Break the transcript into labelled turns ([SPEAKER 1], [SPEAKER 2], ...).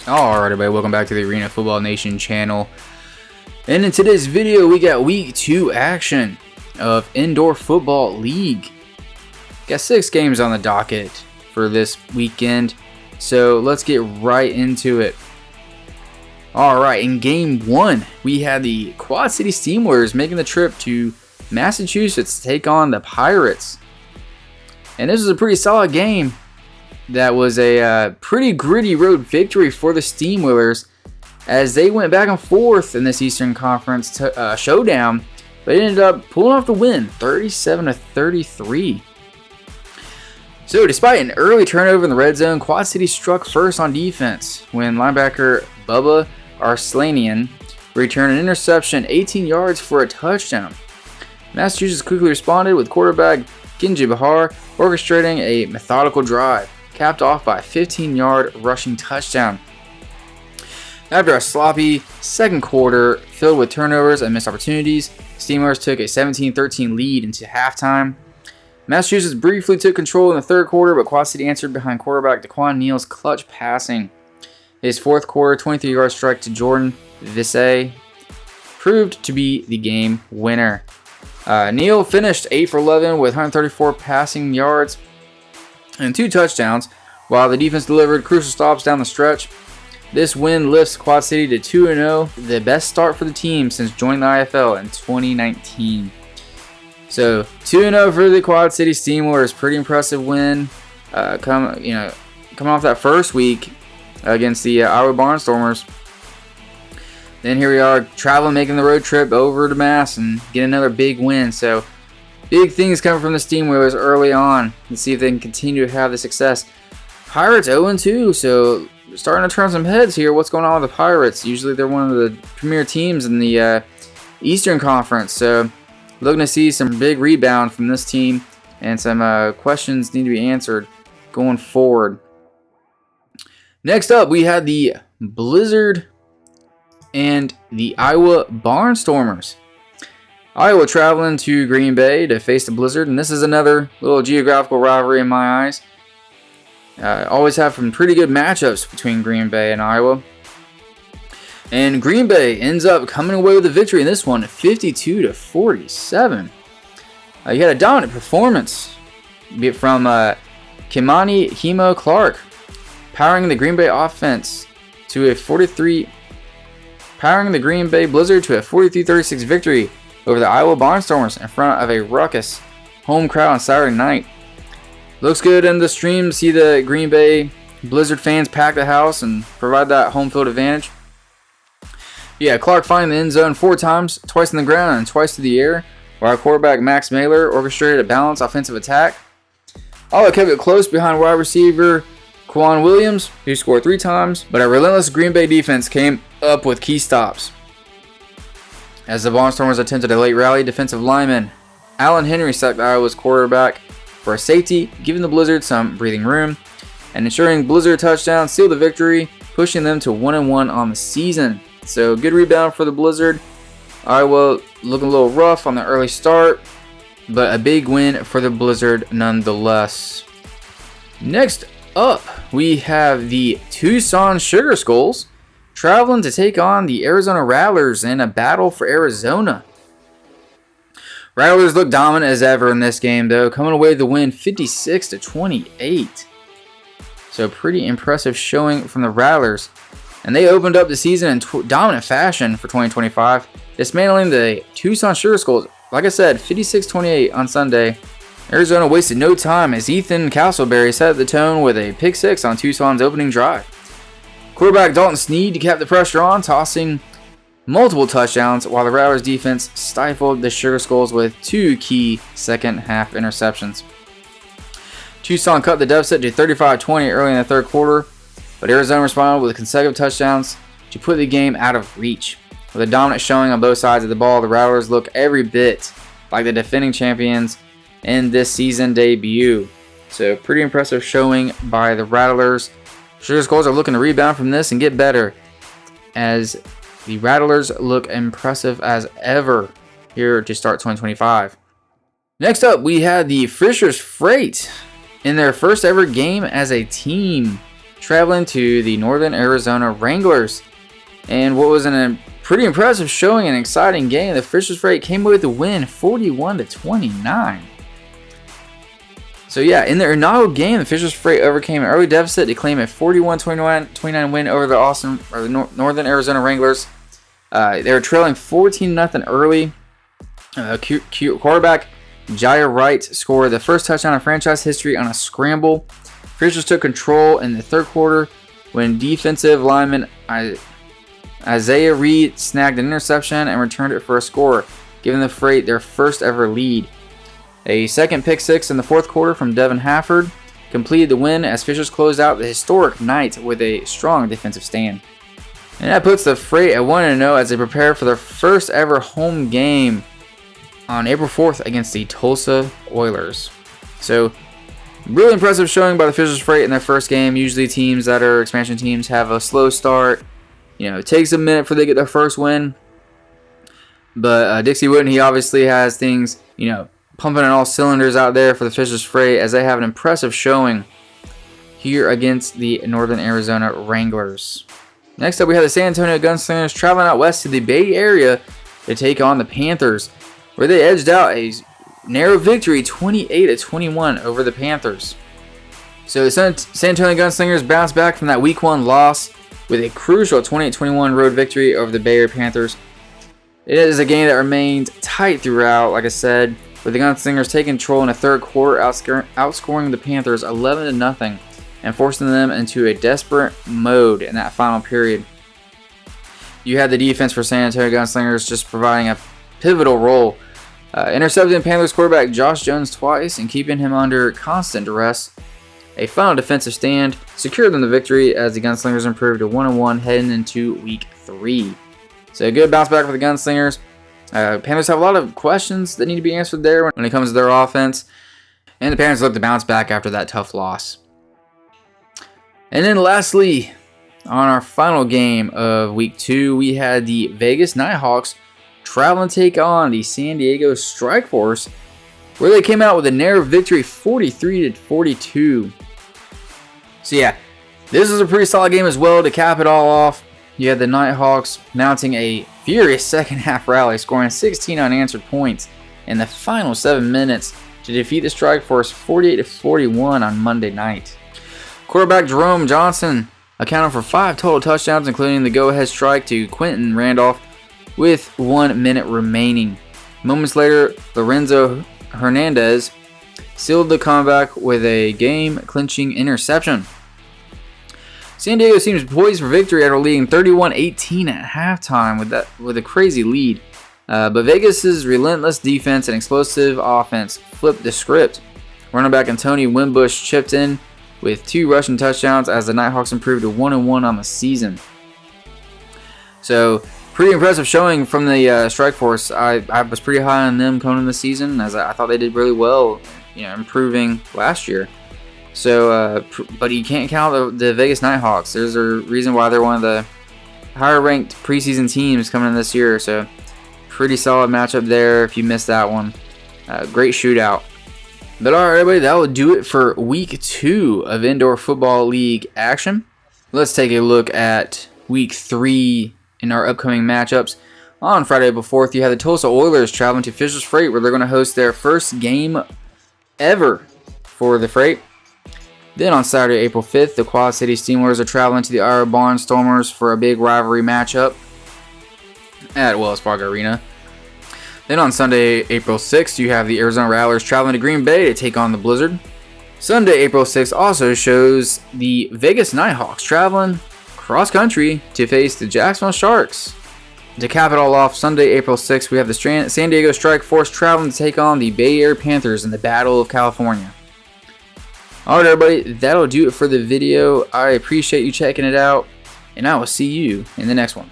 [SPEAKER 1] Alright everybody, welcome back to the Arena Football Nation channel. And in today's video, we got week 2 action of Indoor Football League. Got 6 games on the docket for this weekend, so let's get right into it. Alright, in game 1, we had the Quad City Steamers making the trip to Massachusetts to take on the Pirates. And this was a pretty solid game. That was a pretty gritty road victory for the Steamwheelers as they went back and forth in this Eastern Conference showdown, but ended up pulling off the win, 37-33. So despite an early turnover in the red zone, Quad City struck first on defense when linebacker Bubba Arslanian returned an interception 18 yards for a touchdown. Massachusetts quickly responded with quarterback Ginji Bahar orchestrating a methodical drive, capped off by a 15-yard rushing touchdown. After a sloppy second quarter filled with turnovers and missed opportunities, Steamers took a 17-13 lead into halftime. Massachusetts briefly took control in the third quarter, but Quad City answered behind quarterback Daquan Neal's clutch passing. His fourth quarter 23-yard strike to Jordan Visay proved to be the game winner. Neal finished 8 for 11 with 134 passing yards and 2 touchdowns, while the defense delivered crucial stops down the stretch. This win lifts Quad City to 2-0, the best start for the team since joining the IFL in 2019. So 2-0 for the Quad City Steamers, pretty impressive win. Coming off that first week against the Iowa Barnstormers. Then here we are traveling, making the road trip over to Mass and get another big win. So big things coming from the Steamwheelers early on. Let's see if they can continue to have the success. Pirates 0-2, so starting to turn some heads here. What's going on with the Pirates? Usually they're one of the premier teams in the Eastern Conference, so looking to see some big rebound from this team, and some questions need to be answered going forward. Next up, we had the Blizzard and the Iowa Barnstormers. Iowa traveling to Green Bay to face the Blizzard, and this is another little geographical rivalry in my eyes. Always have some pretty good matchups between Green Bay and Iowa. And Green Bay ends up coming away with a victory in this one, 52-47. You had a dominant performance from Kimani Hemo Clark, powering the Green Bay offense to a 43, powering the Green Bay Blizzard to a 43-36 victory over the Iowa Barnstormers in front of a raucous home crowd on Saturday night. Looks good in the stream to see the Green Bay Blizzard fans pack the house and provide that home field advantage. Yeah, Clark finding the end zone 4 times, twice in the ground and twice through the air, while quarterback Max Mailer orchestrated a balanced offensive attack. Iowa kept it close behind wide receiver Quan Williams, who scored 3 times, but a relentless Green Bay defense came up with key stops. As the Barnstormers attempted a late rally, defensive lineman Allen Henry sacked Iowa's quarterback for a safety, giving the Blizzard some breathing room, and ensuring Blizzard touchdown sealed the victory, pushing them to 1-1 on the season. So good rebound for the Blizzard. Iowa looking a little rough on the early start, but a big win for the Blizzard nonetheless. Next up, we have the Tucson Sugar Skulls traveling to take on the Arizona Rattlers in a battle for Arizona. Rattlers look dominant as ever in this game, though, coming away with the win 56-28. So pretty impressive showing from the Rattlers. And they opened up the season in dominant fashion for 2025, dismantling the Tucson Sugar Skulls. Like I said, 56-28 on Sunday. Arizona wasted no time as Ethan Castleberry set the tone with a pick 6 on Tucson's opening drive. Quarterback Dalton Snead kept the pressure on, tossing multiple touchdowns, while the Rattlers defense stifled the Sugar Skulls with 2 key second half interceptions. Tucson cut the deficit to 35-20 early in the third quarter, but Arizona responded with consecutive touchdowns to put the game out of reach. With a dominant showing on both sides of the ball, the Rattlers look every bit like the defending champions in this season debut. So pretty impressive showing by the Rattlers. Sugar Skulls are looking to rebound from this and get better, as the Rattlers look impressive as ever here to start 2025. Next up, we had the Fisher's Freight in their first ever game as a team, traveling to the Northern Arizona Wranglers. And what was a pretty impressive showing and exciting game, the Fisher Freight came away with the win 41-29. So yeah, in the inaugural game, the Fisher Freight overcame an early deficit to claim a 41-29 win over the Northern Arizona Wranglers. They were trailing 14-0 early. Quarterback Jair Wright scored the first touchdown in franchise history on a scramble. Fishers took control in the third quarter when defensive lineman Isaiah Reed snagged an interception and returned it for a score, giving the Freight their first ever lead. A second pick six in the fourth quarter from Devin Hafford completed the win as Fishers closed out the historic night with a strong defensive stand. And that puts the Freight at 1-0 as they prepare for their first ever home game on April 4th against the Tulsa Oilers. So, really impressive showing by the Fisher Freight in their first game. Usually teams that are expansion teams have a slow start. It takes a minute before they get their first win. But Dixie Wooten, he obviously has things, pumping on all cylinders out there for the Fisher Freight as they have an impressive showing here against the Northern Arizona Wranglers. Next up, we have the San Antonio Gunslingers traveling out west to the Bay Area to take on the Panthers, where they edged out a narrow victory 28-21 over the Panthers. So the San Antonio Gunslingers bounced back from that week 1 loss with a crucial 28-21 road victory over the Bay Area Panthers. It is a game that remained tight throughout, like I said, with the Gunslingers taking control in the third quarter, outscoring the Panthers 11-0 and forcing them into a desperate mode in that final period. You had the defense for San Antonio Gunslingers just providing a pivotal role, intercepting Panthers quarterback Josh Jones twice and keeping him under constant duress. A final defensive stand secured them the victory as the Gunslingers improved to 1-1 heading into week 3. So a good bounce back for the Gunslingers. Panthers have a lot of questions that need to be answered there when it comes to their offense, and the Panthers look to bounce back after that tough loss. And then lastly, on our final game of week 2, we had the Vegas Nighthawks travel and take on the San Diego Strikeforce, where they came out with a narrow victory 43-42. So yeah, this is a pretty solid game as well to cap it all off. You had the Nighthawks mounting a furious second half rally, scoring 16 unanswered points in the final 7 minutes to defeat the Strikeforce 48-41 on Monday night. Quarterback Jerome Johnson accounted for 5 total touchdowns, including the go-ahead strike to Quentin Randolph with 1 minute remaining. Moments later, Lorenzo Hernandez sealed the comeback with a game-clinching interception. San Diego seems poised for victory after leading 31-18 at halftime with a crazy lead. But Vegas' relentless defense and explosive offense flipped the script. Running back Tony Wimbush chipped in with 2 rushing touchdowns as the Nighthawks improved to 1-1 on the season. So, pretty impressive showing from the Strikeforce. I was pretty high on them coming into the season, as I thought they did really well, improving last year. So, but you can't count the Vegas Nighthawks. There's a reason why they're one of the higher-ranked preseason teams coming in this year. So, pretty solid matchup there if you missed that one. Great shootout. But alright, everybody, that will do it for week 2 of Indoor Football League action. Let's take a look at week 3 in our upcoming matchups. On Friday, April 4th, you have the Tulsa Oilers traveling to Fisher Freight, where they're going to host their first game ever for the Freight. Then on Saturday, April 5th, the Quad City Steamers are traveling to the Iowa Barnstormers for a big rivalry matchup at Wells Fargo Arena. Then on Sunday, April 6th, you have the Arizona Rattlers traveling to Green Bay to take on the Blizzard. Sunday, April 6th also shows the Vegas Nighthawks traveling cross-country to face the Jacksonville Sharks. To cap it all off, Sunday, April 6th, we have the San Diego Strikeforce traveling to take on the Bay Area Panthers in the Battle of California. Alright, everybody, that'll do it for the video. I appreciate you checking it out, and I will see you in the next one.